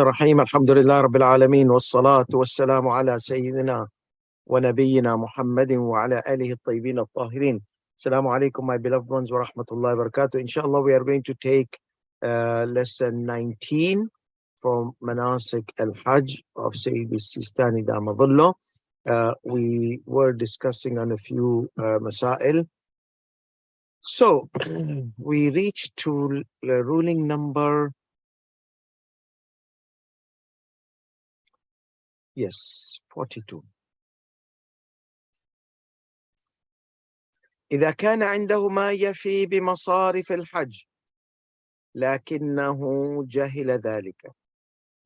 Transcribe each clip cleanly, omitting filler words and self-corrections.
الرحيم الحمد لله رب العالمين والصلاة والسلام على سيدنا ونبينا محمد وعلى آله الطيبين الطاهرين. Assalamu alaikum, my beloved ones, wa rahmatullahi wa barakatuh. Inshallah, we are going to take lesson 19 from Manasik al-Hajj of Sayyidi Sistani Damadullah. We were discussing on a few masail. So, we reached to ruling number 42. إذا كان عنده ما يفي بمصارف الحج لكنه جهل ذلك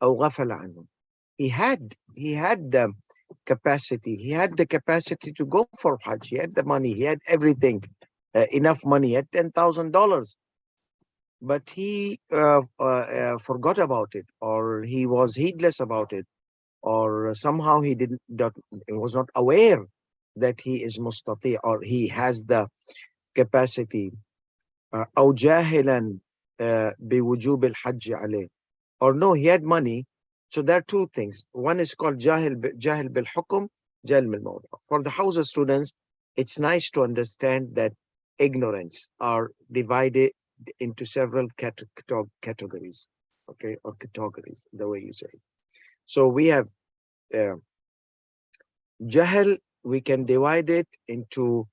أو غفل عنه. He had the capacity to go for Hajj. He had the money, he had everything, enough money, he had $10,000, but he forgot about it, or he was heedless about it, or somehow he was not aware that he is mustati, or he has the capacity, أو جاهلا بوجوب الحج عليه, or no, he had money. So there are two things. One is called jahil bil-hukum, jahil bil-mawdu'. For the Hausa students, it's nice to understand that ignorance are divided into several categories, okay, or categories, the way you say. So we have jahil, we can divide it into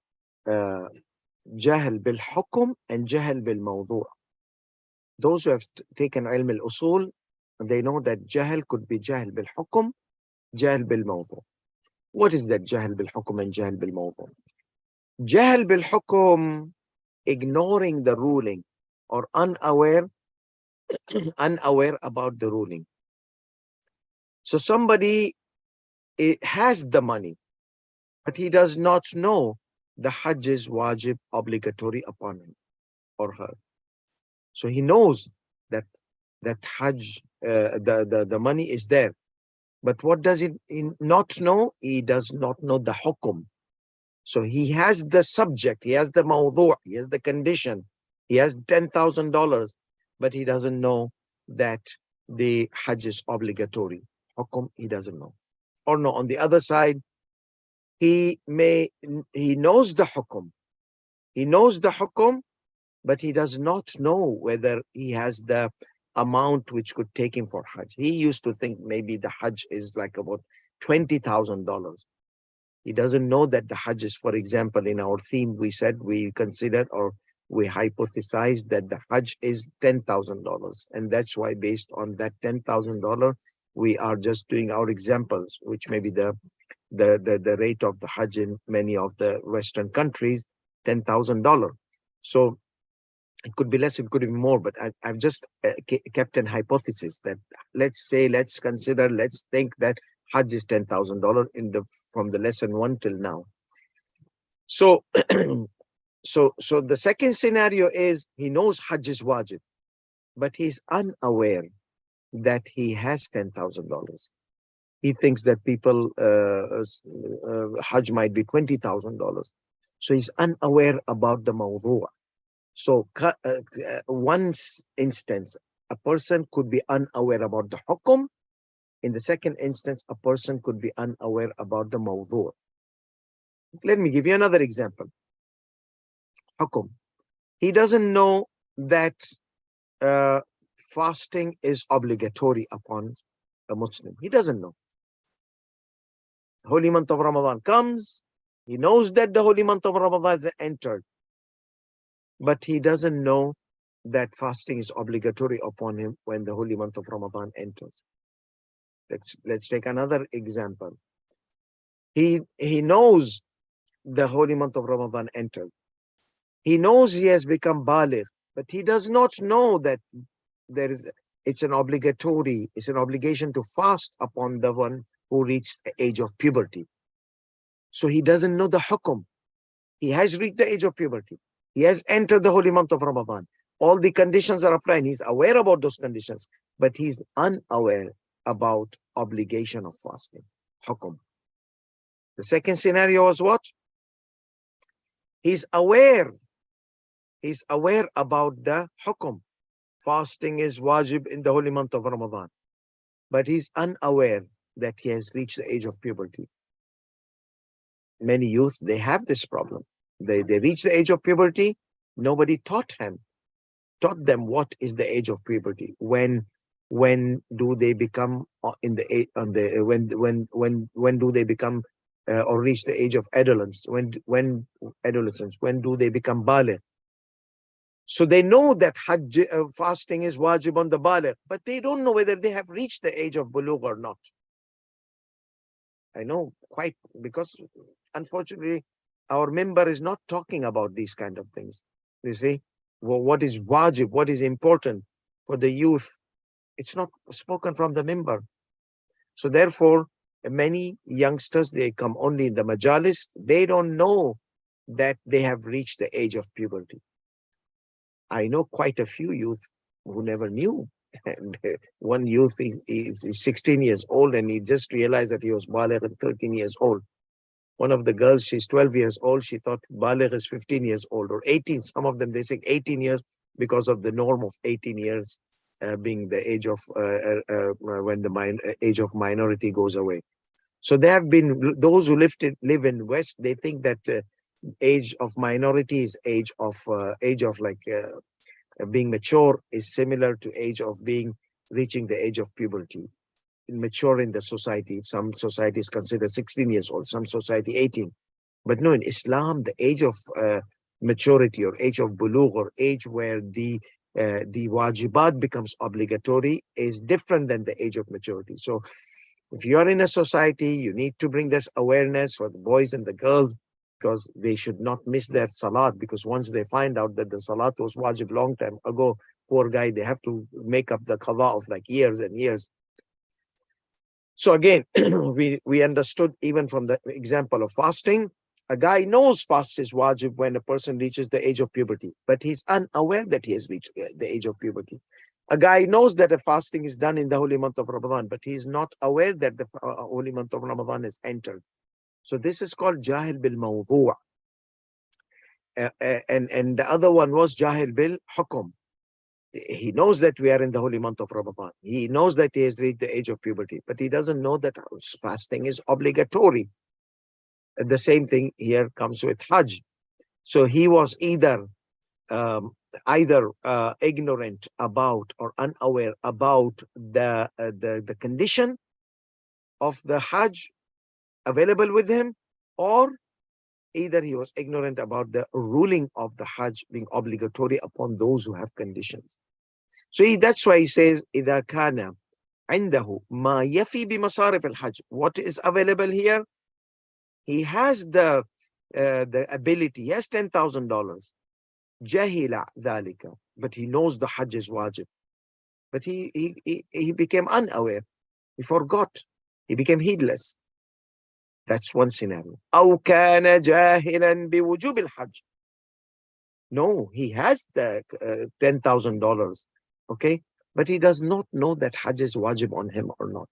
jahil bil-hukum and jahil bil-mawdu'. Those who have taken ilm al-usul, they know that jahil could be jahil bil-hukum, jahil bil-mawdu'. What is that jahil bil-hukum and jahil bil-mawdu'? Jahil bil-hukum, ignoring the ruling, or unaware about the ruling. So somebody has the money, but he does not know the Hajj is wajib, obligatory upon him or her. So he knows that Hajj, the money is there. But what does he not know? He does not know the hukum. So he has the subject, he has the mawdu', he has the condition, he has $10,000, but he doesn't know that the Hajj is obligatory. Hukum, he doesn't know. Or no, on the other side, he knows the hukum. He knows the hukum, but he does not know whether he has the amount which could take him for Hajj. He used to think maybe the Hajj is like about $20,000. He doesn't know that the Hajj is, for example, in our theme, we said we considered, or we hypothesized that the Hajj is $10,000. And that's why, based on that $10,000, we are just doing our examples, which may be the rate of the Hajj in many of the Western countries, $10,000. So it could be less, it could be more, but I've just kept an hypothesis that let's consider, let's think that Hajj is $10,000 from the lesson 1 till now. So, so the second scenario is he knows Hajj is wajib, but he's unaware that he has $10,000. He thinks that people Hajj might be $20,000. So he's unaware about the mawdu'. So one instance, a person could be unaware about the hukum. In the second instance, a person could be unaware about the mawdu'. Let me give you another example. Hukum. He doesn't know that fasting is obligatory upon a Muslim. He doesn't know. Holy month of Ramadan comes. He knows that the holy month of Ramadan has entered, but he doesn't know that fasting is obligatory upon him when the holy month of Ramadan enters. Let's take another example. He knows the holy month of Ramadan entered. He knows he has become baligh, but he does not know that it's an obligation to fast upon the one who reached the age of puberty. So he doesn't know the hukum. He has reached the age of puberty. He has entered the holy month of Ramadan. All the conditions are applying. He's aware about those conditions, but he's unaware about obligation of fasting, hukum. The second scenario was what? He's aware about the hukum. Fasting is wajib in the holy month of Ramadan. but he's unaware that he has reached the age of puberty. Many youth, they have this problem. They reach the age of puberty, nobody taught them what is the age of puberty. When do they become in the on the when do they become or reach the age of adolescence? When do they become baligh? So they know that Hajj fasting is wajib on the baligh, but they don't know whether they have reached the age of bulugh or not. I know quite, because unfortunately our member is not talking about these kind of things. You see, well, what is wajib, what is important for the youth, it's not spoken from the member. So therefore, many youngsters, they come only in the majalis, they don't know that they have reached the age of puberty. I know quite a few youth who never knew. And one youth is 16 years old and he just realized that he was baligh at 13 years old. One of the girls, she's 12 years old. She thought baligh is 15 years old or 18. Some of them, they say 18 years because of the norm of 18 years being the age of when the age of minority goes away. So there have been those who live in West. They think that age of minority is age of like being mature is similar to age of being reaching the age of puberty. Mature in the society, some societies consider 16 years old, some society 18. But no, in Islam, the age of maturity or age of bulugh or age where the wajibat becomes obligatory is different than the age of maturity. So if you are in a society, you need to bring this awareness for the boys and the girls, because they should not miss their salat, because once they find out that the salat was wajib long time ago, poor guy, they have to make up the qada of like years and years. So again, we understood even from the example of fasting, a guy knows fast is wajib when a person reaches the age of puberty, but he's unaware that he has reached the age of puberty. A guy knows that a fasting is done in the holy month of Ramadan, but he is not aware that the holy month of Ramadan has entered. So this is called jahil bil mawdu'. And the other one was jahil bil hukum. He knows that we are in the holy month of Ramadan. He knows that he has reached the age of puberty, but he doesn't know that fasting is obligatory. And the same thing here comes with Hajj. So he was um, either ignorant about or unaware about the condition of the Hajj available with him, or either he was ignorant about the ruling of the Hajj being obligatory upon those who have conditions. So that's why he says, إِذَا كَانَ عِنْدَهُ مَا يَفِي بِمَصَارِفِ الْحَجِّ. What is available here? He has the ability. He has $10,000. جَهِلَ ذَلِكَ. But he knows the Hajj is wajib. But he became unaware. He forgot. He became heedless. That's one scenario. أَوْ كَانَ جَاهِلًا بِوُجُوبِ الْحَجِّ. No, he has the $10,000. Okay, but he does not know that Hajj is wajib on him or not.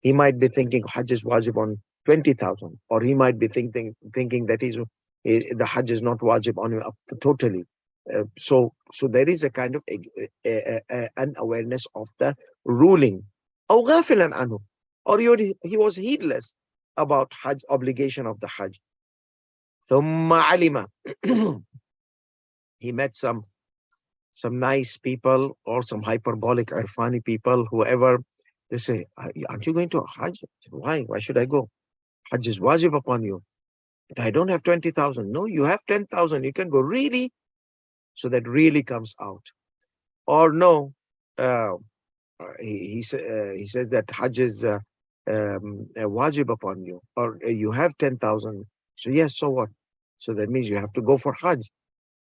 He might be thinking Hajj is wajib on 20,000, or he might be thinking that the Hajj is not wajib on him totally. So there is a kind of unawareness of the ruling. أو غافلا عنه. Or he was heedless about Hajj, obligation of the Hajj. ثم علم. He met some nice people or some hyperbolic irfani people, whoever. They say, aren't you going to Hajj? Why? Why should I go? Hajj is wajib upon you. But I don't have 20,000. No, you have 10,000. You can go. Really? So that really comes out. Or no, he says that Hajj is wajib upon you. Or you have 10,000. So yes, so what? So that means you have to go for Hajj.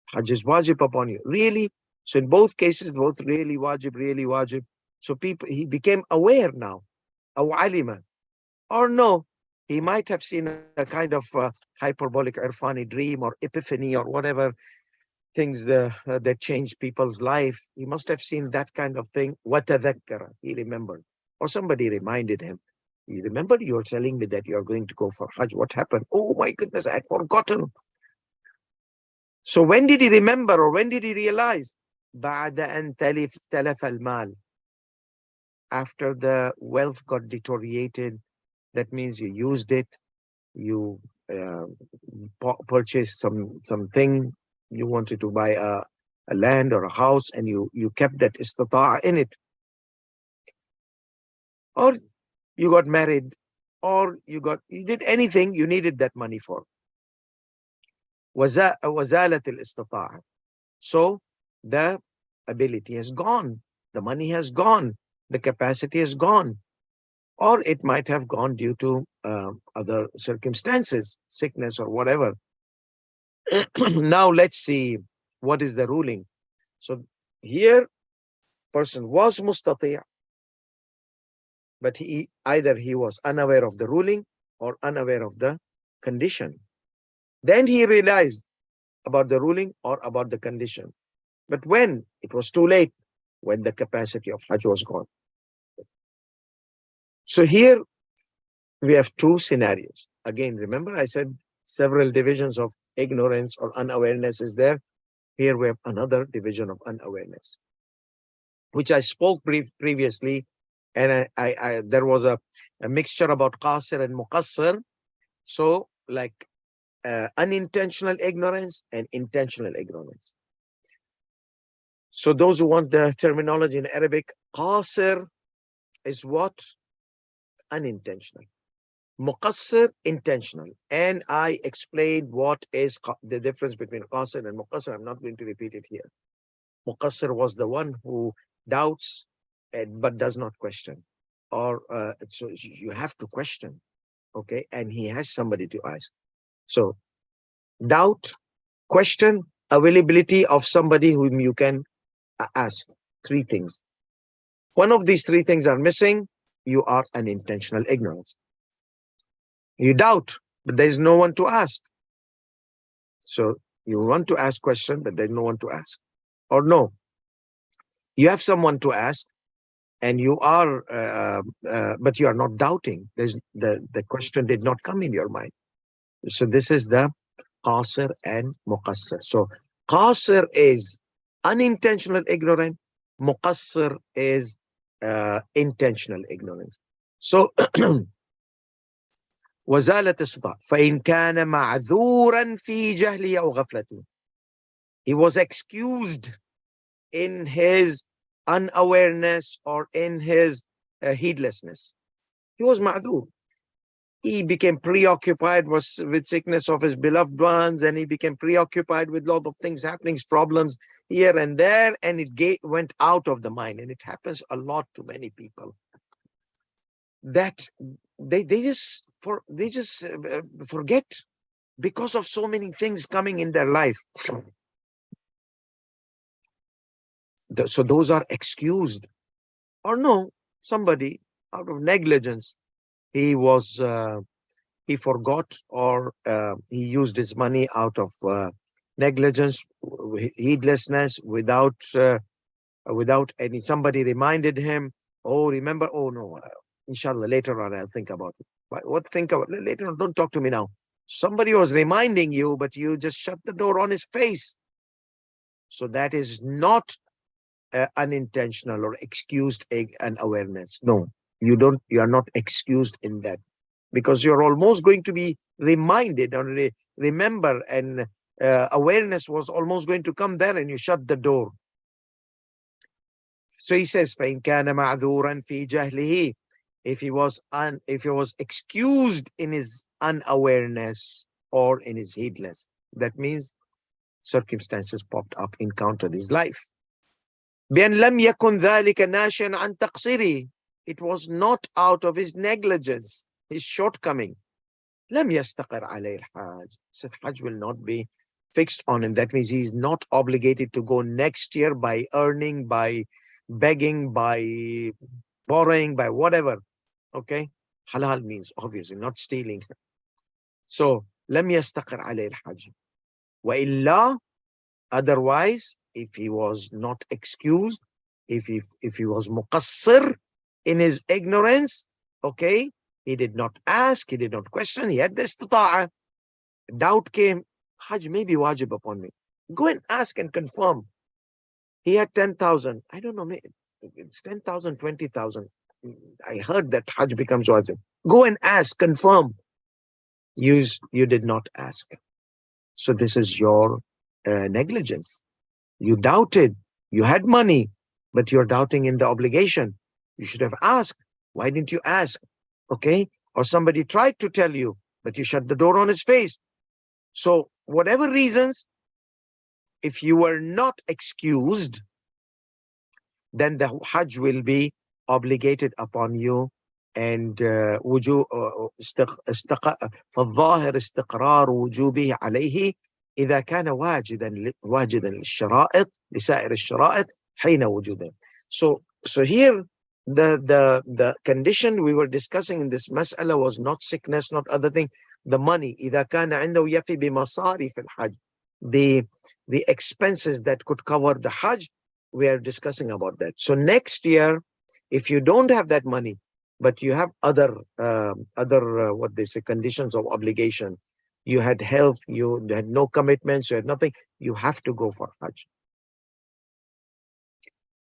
Hajj is wajib upon you. Really? So in both cases, both really wajib, really wajib. So he became aware now. Aw alima. Or no, he might have seen a kind of hyperbolic irfani dream or epiphany or whatever things that change people's life. He must have seen that kind of thing. Watadhakkara. He remembered. Or somebody reminded him. You remember you're telling me that you're going to go for Hajj. What happened? Oh my goodness, I had forgotten. So when did he remember, or when did he realize? بعد أن تلف المال. after the wealth got deteriorated, that means you used it, you uh, purchased something, you wanted to buy a land or a house, and you kept that istita'a in it, or you got married, or you did anything you needed that money for. وزالت الاستطاعة. So the ability has gone, the money has gone, the capacity has gone, or it might have gone due to other circumstances, sickness or whatever. Now let's see what is the ruling. So here, person was mustati', but either he was unaware of the ruling or unaware of the condition. Then he realized about the ruling or about the condition. But when? It was too late, when the capacity of Hajj was gone. So here we have two scenarios. Again, remember I said several divisions of ignorance or unawareness is there. Here we have another division of unawareness, which I spoke previously, and there was a mixture about qasir and muqassir. So like unintentional ignorance and intentional ignorance. So those who want the terminology in Arabic, qasir is what? Unintentional. Muqassir, intentional. And I explained what is the difference between qasir and muqassir. I'm not going to repeat it here. Muqassir was the one who doubts but does not question. Or so you have to question, okay? And he has somebody to ask. So doubt, question, availability of somebody whom you can ask. Three things. One of these three things are missing, you are an intentional ignorance. You doubt, but there is no one to ask. So you want to ask question, but there's no one to ask. Or no, you have someone to ask, and you are, but you are not doubting. There's the question did not come in your mind. So this is the qasir and muqassir. So qasir is unintentional ignorance. Muqassir is intentional ignorance. So وزالت استطاعة فإن كان معذورا في جهله أو غفلته. He was excused in his unawareness or in his heedlessness. He was ma'dhur. He became preoccupied with sickness of his beloved ones, and he became preoccupied with a lot of things happening, problems here and there, and it went out of the mind. And it happens a lot to many people, that they just forget because of so many things coming in their life. So those are excused. Or no, somebody out of negligence, he forgot, or he used his money out of negligence, heedlessness, without any, somebody reminded him, oh, remember, oh no, inshallah, later on I'll think about it. What think about later on? Don't talk to me now. Somebody was reminding you, but you just shut the door on his face. So that is not unintentional or excused unawareness. No, you are not excused in that, because you're almost going to be reminded or remember, and awareness was almost going to come there, and you shut the door. So he says, فَإِنْ كَانَ مَعْذُورًا فِي جَهْلِهِ, if he was excused in his unawareness or in his heedless, that means circumstances popped up, encountered his life. بأن لم يكن ذلك ناشئا عن تقصيره, it was not out of his negligence, his shortcoming. لم يستقر عليه الحاج, so Hajj will not be fixed on him. That means he is not obligated to go next year by earning, by begging, by borrowing, by whatever. Okay, halal means obviously not stealing. So لم يستقر عليه الحاج. وإلا, otherwise, if he was not excused, if he was muqassir in his ignorance, okay, he did not ask, he did not question, he had the istita'a, doubt came, Hajj may be wajib upon me. Go and ask and confirm. He had 10,000. I don't know, it's 10,000, 20,000. I heard that Hajj becomes wajib. Go and ask, confirm. You did not ask. So this is your negligence. You doubted. You had money, but you're doubting in the obligation. You should have asked. Why didn't you ask? Okay. Or somebody tried to tell you, but you shut the door on his face. So whatever reasons, if you were not excused, then the Hajj will be obligated upon you. And فالظاهر استقرار وجوبه عليه إذا كان واجدا للشرائط لسائر الشرائط حين وجوده. So here the condition we were discussing in this mas'ala was not sickness, not other thing. The money إذا كان عنده يفي بمصاريف الحج, the expenses that could cover the Hajj, we are discussing about that. So next year, if you don't have that money, but you have other what they say, conditions of obligation, you had health, you had no commitments, you had nothing, you have to go for Hajj.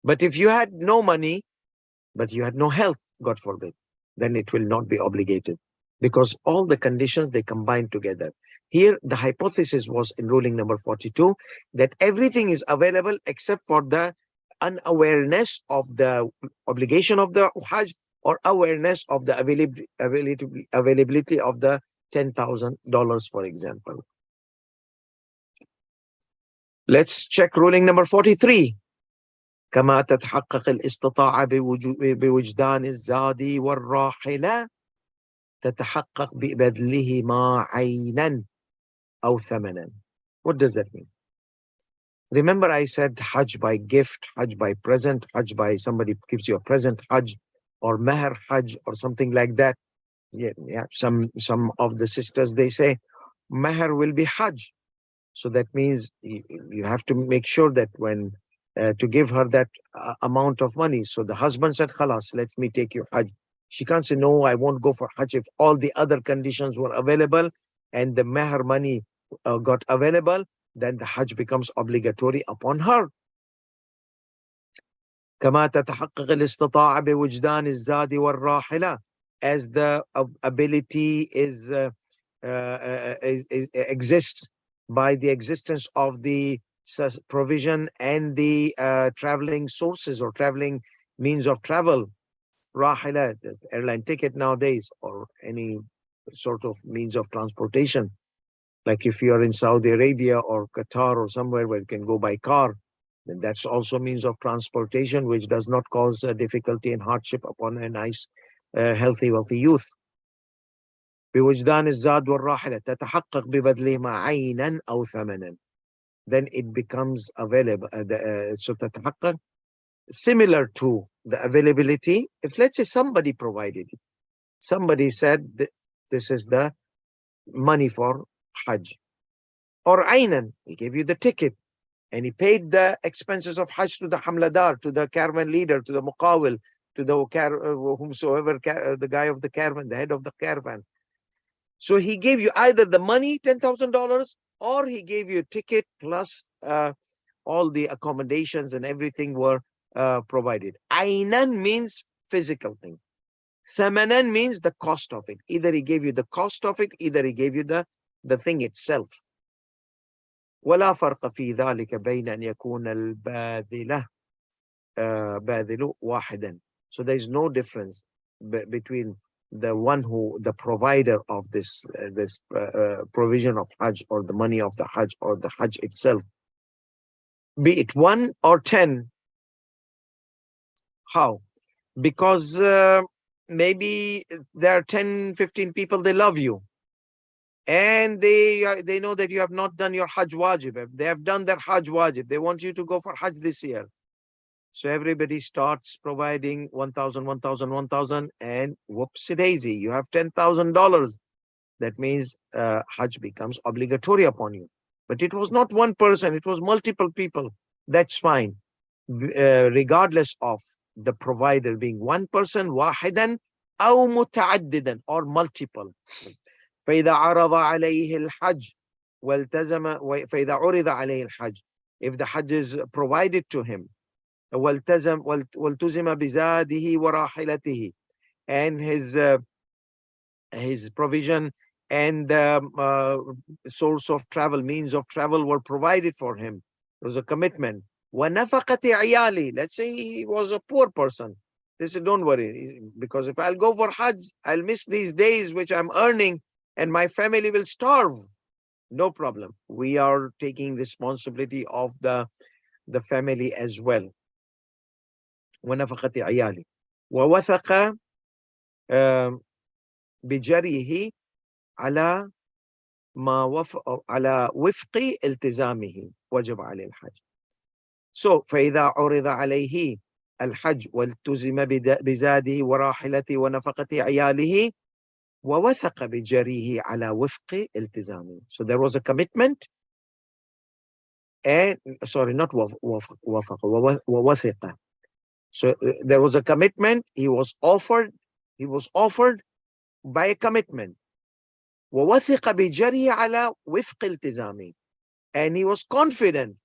But if you had no money, but you had no health, God forbid, then it will not be obligated, because all the conditions, they combine together. Here, the hypothesis was in ruling number 42 that everything is available except for the unawareness of the obligation of the Hajj, or awareness of the availability of the $10,000, for example. Let's check ruling number 43. كما تتحقق الاستطاعة بوجدان الزاد والراحلة تتحقق ببذلهما عينا أو ثمنا. What does that mean? Remember I said Hajj by gift, Hajj by present, Hajj by somebody gives you a present Hajj, or Meher Hajj, or something like that. Yeah. Some of the sisters, they say Meher will be Hajj. So that means you have to make sure that when to give her that amount of money. So the husband said, Khalas, let me take you Hajj. She can't say, no, I won't go for Hajj if all the other conditions were available and the Meher money got available, then the Hajj becomes obligatory upon her. كما تتحقق الاستطاعة بوجدان الزاد والراحلة, as the ability exists by the existence of the provision and the traveling sources or traveling means of travel. Rahila, the airline ticket nowadays, or any sort of means of transportation. Like if you are in Saudi Arabia or Qatar or somewhere where you can go by car, then that's also means of transportation, which does not cause difficulty and hardship upon a nice, healthy, wealthy youth. بوجدان الزاد والراحلة تتحقق ببذلهما عينا أو ثمنا. Then it becomes available. So تتحقق, similar to the availability. If let's say somebody provided it, somebody said this is the money for Hajj, or aynan, he gave you the ticket and he paid the expenses of Hajj to the hamladar, to the caravan leader, to the muqawil, to the whomsoever, the guy of the caravan, the head of the caravan. So he gave you either the money, $10,000, or he gave you a ticket plus all the accommodations and everything were provided. Aynan means physical thing. Thamanan means the cost of it. Either he gave you the cost of it, either he gave you the thing itself. ولا فرق في ذلك بين أن يكون الباذل باذل واحدا. So there is no difference between the one who, the provider of this provision of Hajj, or the money of the Hajj, or the Hajj itself, be it 1 or 10. How? Because maybe there are 10, 15 people, they love you, and they know that you have not done your Hajj wajib. They have done their Hajj wajib. They want you to go for Hajj this year. So everybody starts providing 1,000, 1,000, 1,000, and whoopsie daisy, you have $10,000. That means Hajj becomes obligatory upon you. But it was not one person, it was multiple people. That's fine. Regardless of the provider being one person, wahidan, أو متعددا, or multiple. فإذا عرض عليه الحج والتزم فإذا عرض عليه الحج, if the Hajj is provided to him والتزم بزاده وراحلته, and his provision and source of travel, means of travel were provided for him. There was a commitment. وَنَفَقَةِ عِيَالِهِ, let's say he was a poor person. They said, don't worry, because if I'll go for Hajj, I'll miss these days which I'm earning and my family will starve. No problem. We are taking responsibility of the family as well. وَنَفَقَةِ عِيَالِهِ وَوَثَقَ بِجَرِيهِ على على وفق التزامه وجب عليه الحج. So فإذا عرض عليه الحج والتزم بزاده وراحلته ونفقة عياله ووثق بجريه على وفق التزامه. So there was a commitment, and sorry, not وفق ووثق. So there was a commitment. He was offered by a commitment. ووثق بجريه على وفق التزامه, and he was confident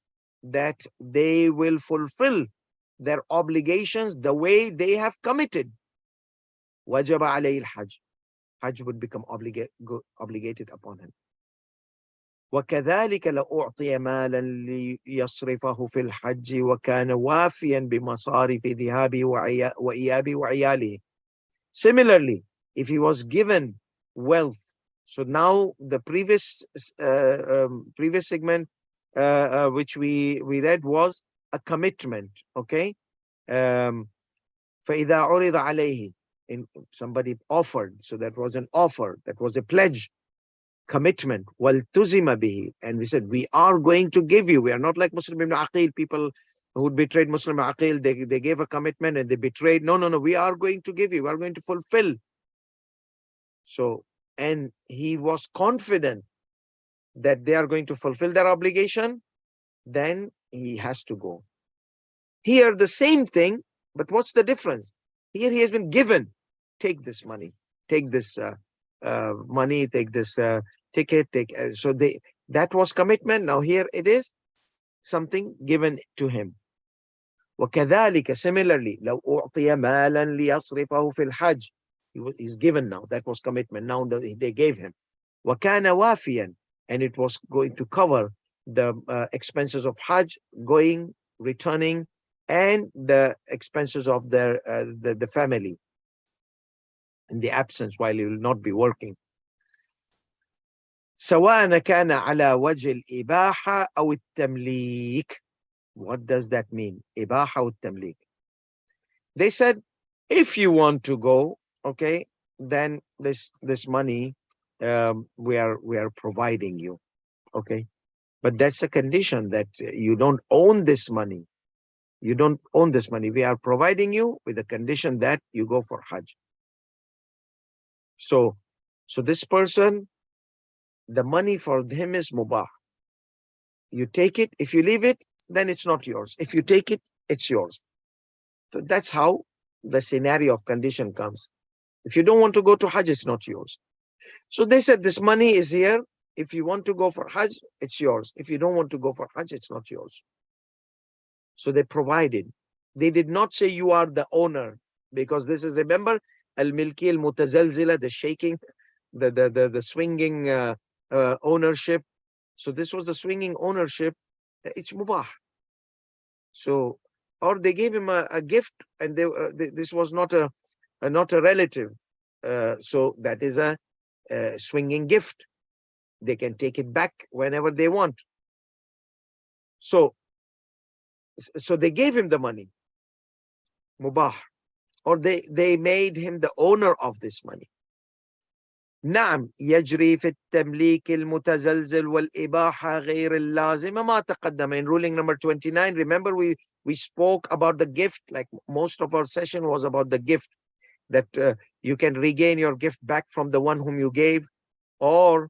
that they will fulfill their obligations the way they have committed. وجب عليه الحج. Hajj would become obligated upon him. وكذلك لو أعطي مالا ليصرفه في الحج وكان وافيا بمصارف ذهابه وإيابه وعياله. Similarly, if he was given wealth, so now the previous segment which we read was a commitment, okay? فإذا عرض عليه, somebody offered, so that was an offer, that was a pledge, commitment. وَالْتُزِمَ بِهِ, and we said, we are going to give you. We are not like Muslim ibn Aqil, people who betrayed Muslim Aqil, they gave a commitment and they betrayed. No, we are going to give you, we are going to fulfill. So, and he was confident that they are going to fulfill their obligation, then he has to go. Here, the same thing, but what's the difference? Here he has been given, take this money, take this money, take this ticket, so that was commitment. Now here it is something given to him. وكذلك, similarly, لو أعطي مالا ليصرفه في الحج, he's given now, that was commitment, now they gave him. وكان وافيا, and it was going to cover the expenses of Hajj, going, returning, and the expenses of the family in the absence while he will not be working. سواء كان على وجه الإباحة أو التمليك. What does that mean? إباحة أو التمليك. They said, if you want to go, okay, then this money we are providing you, okay, but that's a condition that you don't own this money. You don't own this money. We are providing you with the condition that you go for Hajj. So this person, the money for him is mubah. You take it. If you leave it, then it's not yours. If you take it, it's yours. So that's how the scenario of condition comes. If you don't want to go to Hajj, it's not yours. So they said, this money is here. If you want to go for Hajj, it's yours. If you don't want to go for Hajj, it's not yours. So they provided. They did not say you are the owner, because this is, remember, al-milki al-mutazalzila, the shaking, the swinging ownership. So this was the swinging ownership. It's mubah. So, or they gave him a gift, and this was not a relative. So that is a swinging gift. They can take it back whenever they want. So they gave him the money, mubah, or they made him the owner of this money. نعم يجري في التمليك المتزلزل والإباحة غير اللازمة ما تقدم. In ruling number 29, remember we spoke about the gift, like most of our session was about the gift, that you can regain your gift back from the one whom you gave, or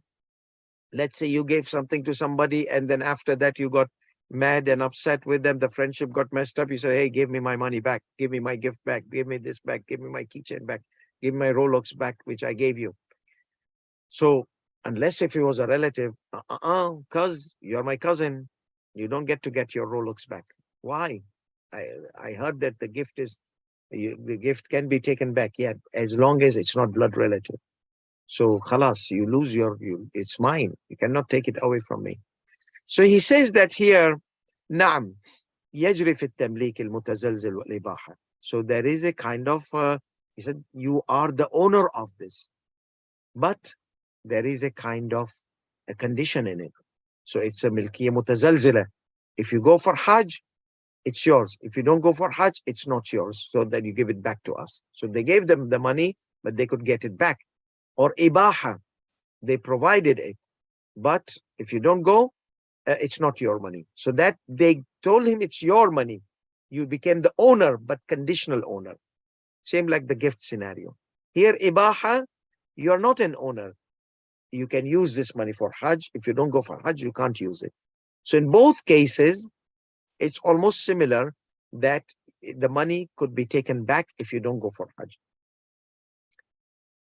let's say you gave something to somebody and then after that you got mad and upset with them, the friendship got messed up, you say, hey, give me my money back, give me my gift back, give me this back, give me my keychain back, give me my Rolex back which I gave you. So unless if he was a relative, cuz you're my cousin, you don't get your Rolex back. Why? I heard that the gift is, the gift can be taken back, yeah, as long as it's not blood relative. So khalas, you lose it's mine. You cannot take it away from me. So he says that here, نعم يجري في التمليك المتزلزل والإباحة. So there is a kind of, he said, you are the owner of this, but there is a kind of a condition in it. So it's a milkiya mutazalzila. If you go for Hajj, it's yours. If you don't go for Hajj, it's not yours. So that you give it back to us. So they gave them the money, but they could get it back. Or ibaha, they provided it. But if you don't go, it's not your money. So that they told him it's your money. You became the owner, but conditional owner. Same like the gift scenario. Here, ibaha, you're not an owner. You can use this money for Hajj. If you don't go for Hajj, you can't use it. So in both cases, it's almost similar that the money could be taken back if you don't go for Hajj.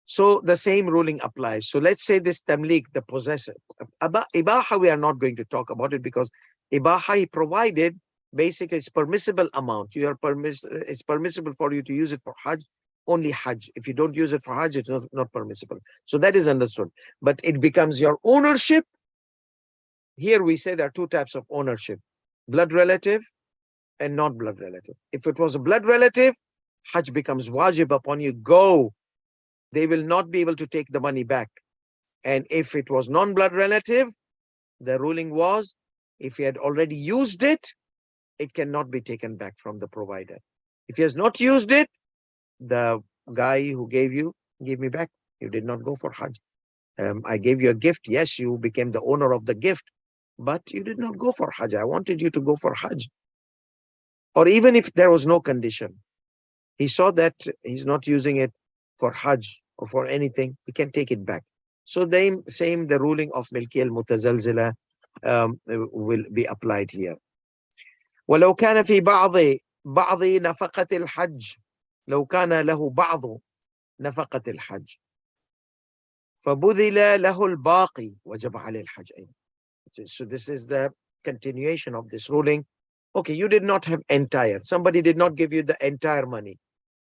So the same ruling applies. So let's say this tamlik, the possessor. Ibaha, we are not going to talk about it because ibaha, he provided, basically it's permissible amount. It's permissible for you to use it for Hajj, only Hajj. If you don't use it for Hajj, it's not permissible. So that is understood. But it becomes your ownership. Here we say there are two types of ownership: blood relative and not blood relative. If it was a blood relative, Hajj becomes wajib upon you. Go. They will not be able to take the money back. And if it was non-blood relative, the ruling was, if he had already used it, it cannot be taken back from the provider. If he has not used it, the guy who gave me back. You did not go for Hajj. I gave you a gift. Yes, you became the owner of the gift, but you did not go for Hajj. I wanted you to go for Hajj. Or even if there was no condition, he saw that he's not using it for Hajj or for anything, he can take it back. So the ruling of Milki al-Mutazalzila will be applied here. ولو كان في بعض نفقة الحج لو كان له بعض نفقة الحج فبذل له الباقي وجب عليه الحج. So this is the continuation of this ruling. Okay, you did not have entire. Somebody did not give you the entire money.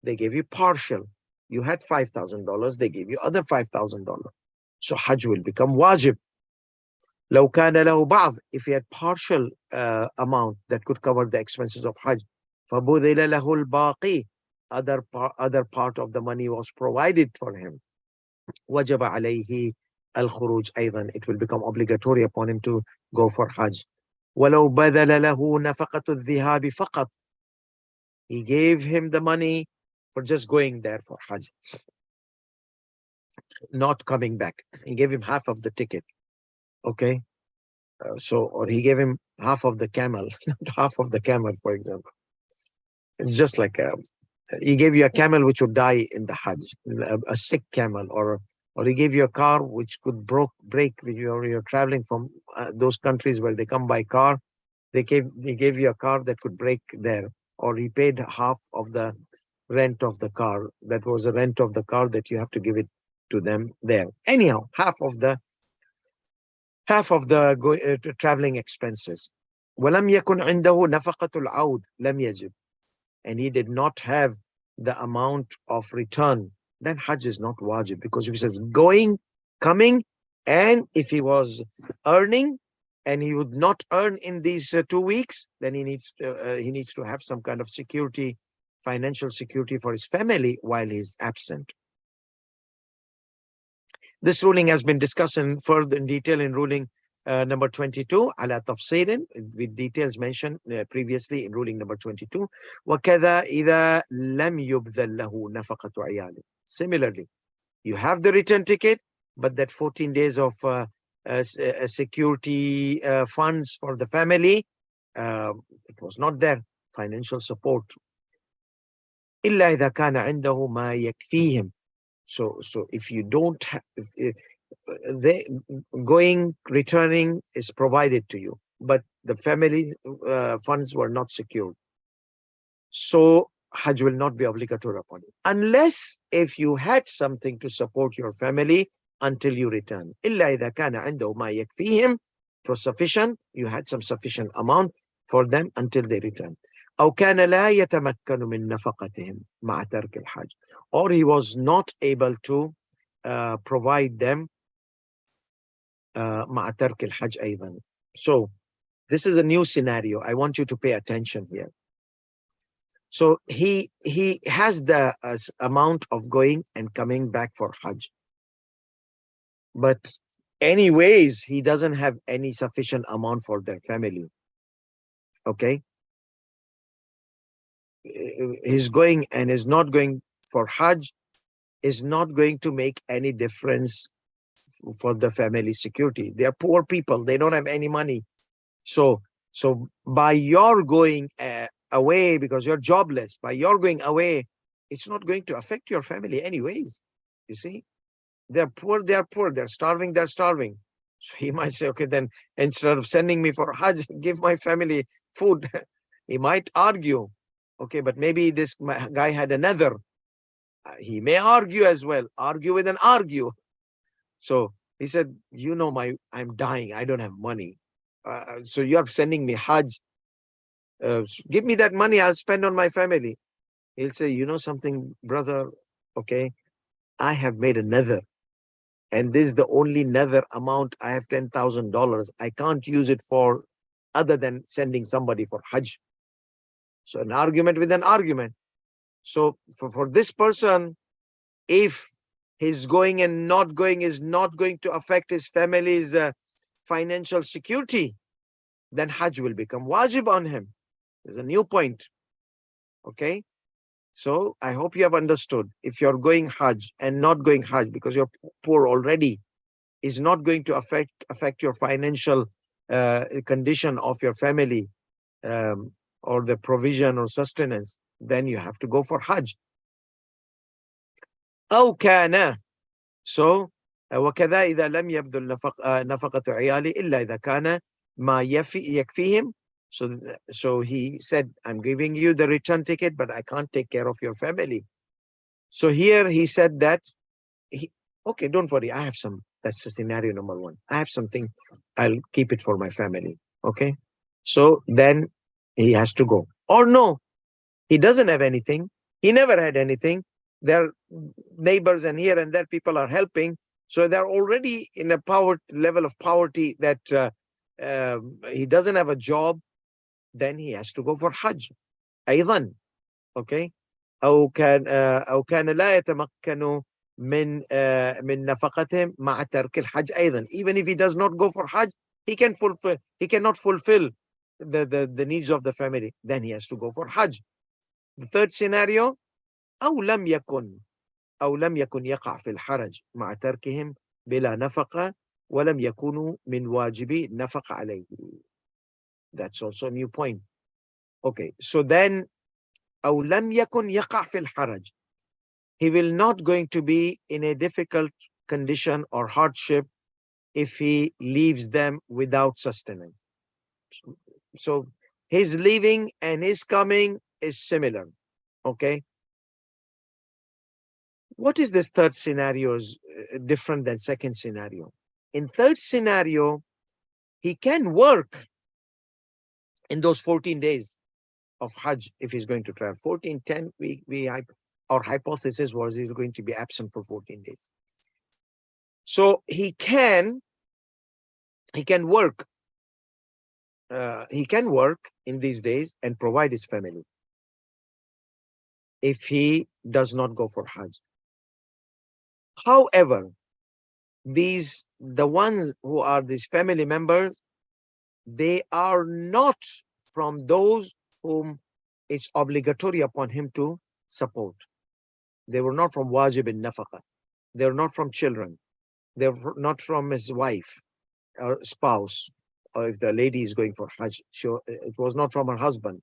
They gave you partial. You had $5,000. They gave you other $5,000. So Hajj will become wajib. لو كان له بعض, if he had partial amount that could cover the expenses of Hajj, فبذل له الباقي, other part of the money was provided for him. وجب عليه الخروج أيضا, it will become obligatory upon him to go for Hajj. ولو بذل له نفقة الذهاب فقط, he gave him the money for just going there for Hajj, not coming back. He gave him half of the ticket. Okay. Or he gave him half of the camel, not half of the camel, for example. It's just like he gave you a camel which would die in the Hajj, a sick camel, or he gave you a car which could break when you're traveling from those countries where they come by car. They gave you a car that could break there, or he paid half of the rent of the car. That was the rent of the car that you have to give it to them there. Anyhow, half of the traveling expenses. ولم يكن عنده نفقة العود لم يجب, and he did not have the amount of return, then Hajj is not wajib, because if he says going, coming, and if he was earning and he would not earn in these 2 weeks, then he needs to have some kind of security, financial security for his family while he's absent. This ruling has been discussed in further in detail in ruling number 22, ala tafsilin, with details mentioned previously in ruling number 22. وَكَذَا إِذَا لَمْ يُبْذَلْ لَهُ نَفَقَةُ عِيَالٍ. Similarly, you have the return ticket, but that 14 days of security funds for the family, it was not there, financial support. إِلَّا إِذَا كَانَ عِنْدَهُ مَا يَكْفِيهِمْ. So if you don't have, returning is provided to you, but the family funds were not secured, so Hajj will not be obligatory upon you, unless if you had something to support your family until you return. إلا إذا كان عنده ما يكفيهم, it was sufficient, you had some sufficient amount, for them until they return. أو كان لا يتمكن من نفقتهم مع ترك الحج, or he was not able to provide them مع ترك الحج أيضا. So this is a new scenario. I want you to pay attention here. So he has the amount of going and coming back for Hajj, but anyways he doesn't have any sufficient amount for their family. Okay, his going and is not going for Hajj is not going to make any difference for the family security. They are poor people, they don't have any money. So by your going away, because you're jobless, by your going away, it's not going to affect your family anyways. You see, they're poor, they're starving, so he might say, okay, then instead of sending me for Hajj, give my family food. He might argue, okay, but maybe this guy had another. He may argue as well, argue with an argue. So he said, you know, I'm dying, I don't have money. So you're sending me Hajj. Give me that money, I'll spend on my family. He'll say, you know something, brother, okay, I have made a nether, and this is the only nether amount. I have $10,000. I can't use it for other than sending somebody for Hajj. So an argument with an argument. So for this person, if his going and not going is not going to affect his family's financial security, then Hajj will become wajib on him. There's a new point. Okay. So I hope you have understood. If you're going Hajj and not going Hajj because you're poor already, is not going to affect your financial condition of your family, or the provision or sustenance, then you have to go for Hajj. أو كان. So وكذا إذا لم يبذل نفقة عيالي إلا إذا كان ما يكفيهم. So he said, I'm giving you the return ticket, but I can't take care of your family. So here he said that, okay, don't worry, I have some. That's the scenario number one. I have something, I'll keep it for my family. Okay. So then he has to go. Or no, he doesn't have anything. He never had anything. Their neighbors and here and there people are helping. So they're already in a level of poverty that he doesn't have a job. Then he has to go for Hajj. أيضا. Okay. أو كان لا يتمكن من نفقتهم مع ترك الحج أيضا. Even if he does not go for Hajj, he cannot fulfill the needs of the family. Then he has to go for Hajj. The third scenario, أو لم يكن يقع في الحرج مع تركهم بلا نفقة ولم يكونوا من واجبي النفقة عليه. That's also a new point. Okay, so then أو لم يكن يقع في الحرج. He will not going to be in a difficult condition or hardship if he leaves them without sustenance. So his leaving and his coming is similar. Okay. What is this third scenario is different than second scenario? In third scenario, he can work in those 14 days of Hajj if he's going to travel. 14, 10, our hypothesis was he's going to be absent for 14 days. So he can work. He can work in these days and provide his family if he does not go for Hajj. However, the ones who are these family members, they are not from those whom it's obligatory upon him to support. They were not from wajib in nafaqah. They're not from children. They're not from his wife or spouse, or if the lady is going for Hajj, it was not from her husband,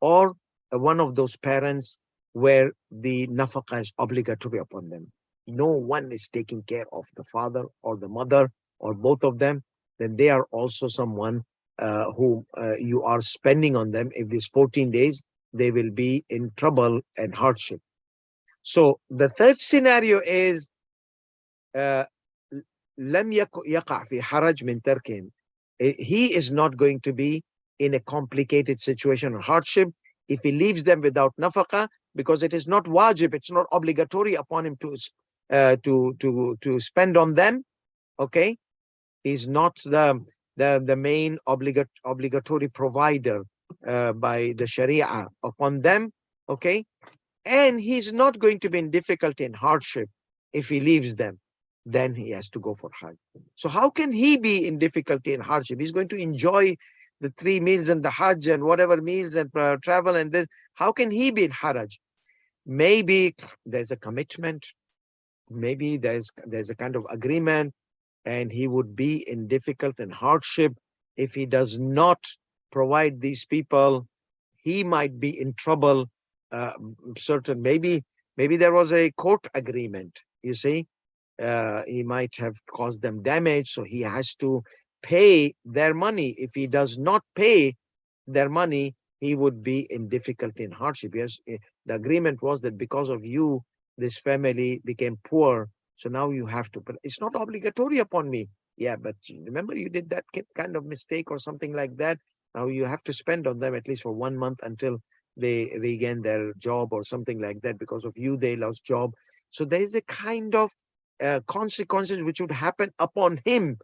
or one of those parents where the nafaqah is obligatory upon them. No one is taking care of the father or the mother or both of them, then they are also someone who you are spending on them. If these 14 days, they will be in trouble and hardship. So the third scenario is لم يقع في حرج من تركهم. He is not going to be in a complicated situation or hardship, if he leaves them without nafaqah, because it is not wajib, it's not obligatory upon him to spend on them, okay, is not the main obligatory provider by the Sharia upon them, okay, and he's not going to be in difficulty and hardship if he leaves them, then he has to go for Hajj. So how can he be in difficulty and hardship? He's going to enjoy the 3 meals and the Hajj and whatever meals and travel and this. How can he be in haraj? Maybe there's a commitment, maybe there's a kind of agreement, and he would be in difficult and hardship if he does not provide these people. He might be in trouble. Certain, maybe there was a court agreement, you see. He might have caused them damage, so he has to pay their money. If he does not pay their money, he would be in difficulty and hardship. Yes, the agreement was that because of you, this family became poor, so now you have to, but it's not obligatory upon me. Yeah, but remember you did that kind of mistake or something like that. Now you have to spend on them at least for 1 month until they regain their job or something like that. Because of you, they lost job. So there is a kind of consequences which would happen upon him.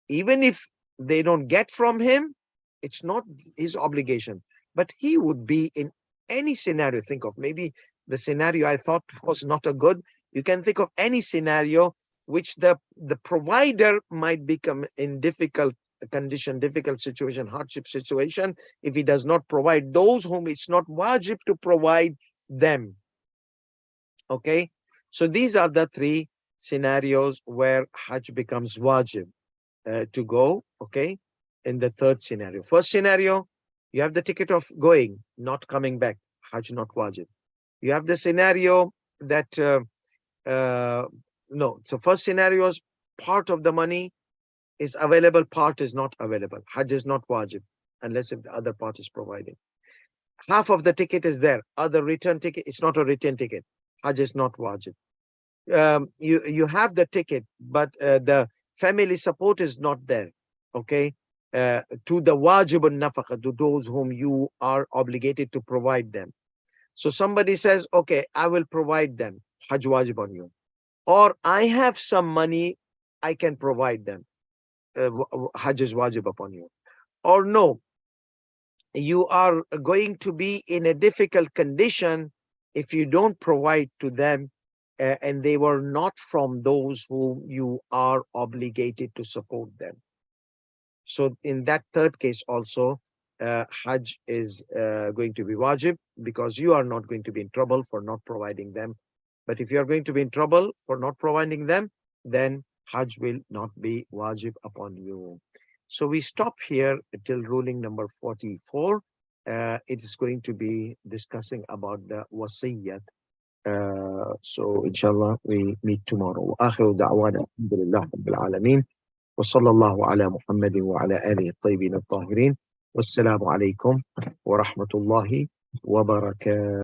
Even if they don't get from him, it's not his obligation. But he would be in any scenario. Think of maybe the scenario I thought was not a good. You can think of any scenario which the provider might become in difficult condition, difficult situation, hardship situation, if he does not provide those whom it's not wajib to provide them. Okay, so these are the 3 scenarios where Hajj becomes wajib to go. Okay, in the 3rd scenario. First scenario, you have the ticket of going, not coming back, Hajj not wajib. You have the scenario that no, so first scenario is part of the money is available, part is not available. Hajj is not wajib unless if the other part is provided. Half of the ticket is there, other return ticket, it's not a return ticket. Hajj is not wajib. You have the ticket, but the family support is not there. Okay, to the wajib and nafaqah, to those whom you are obligated to provide them. So somebody says, okay, I will provide them, Hajj wajib on you, or I have some money, I can provide them, Hajj is wajib upon you. Or no, you are going to be in a difficult condition if you don't provide to them, and they were not from those whom you are obligated to support them. So in that 3rd case also, Hajj is going to be wajib, because you are not going to be in trouble for not providing them. But if you are going to be in trouble for not providing them, then Hajj will not be wajib upon you. So we stop here till ruling number 44. It is going to be discussing about the wasiyyat. So inshallah we meet tomorrow. آخر دعوانا الحمد لله رب العالمين وصلى الله على محمد وعلى آله الطيبين الطاهرين والسلام عليكم ورحمة الله وبركاته.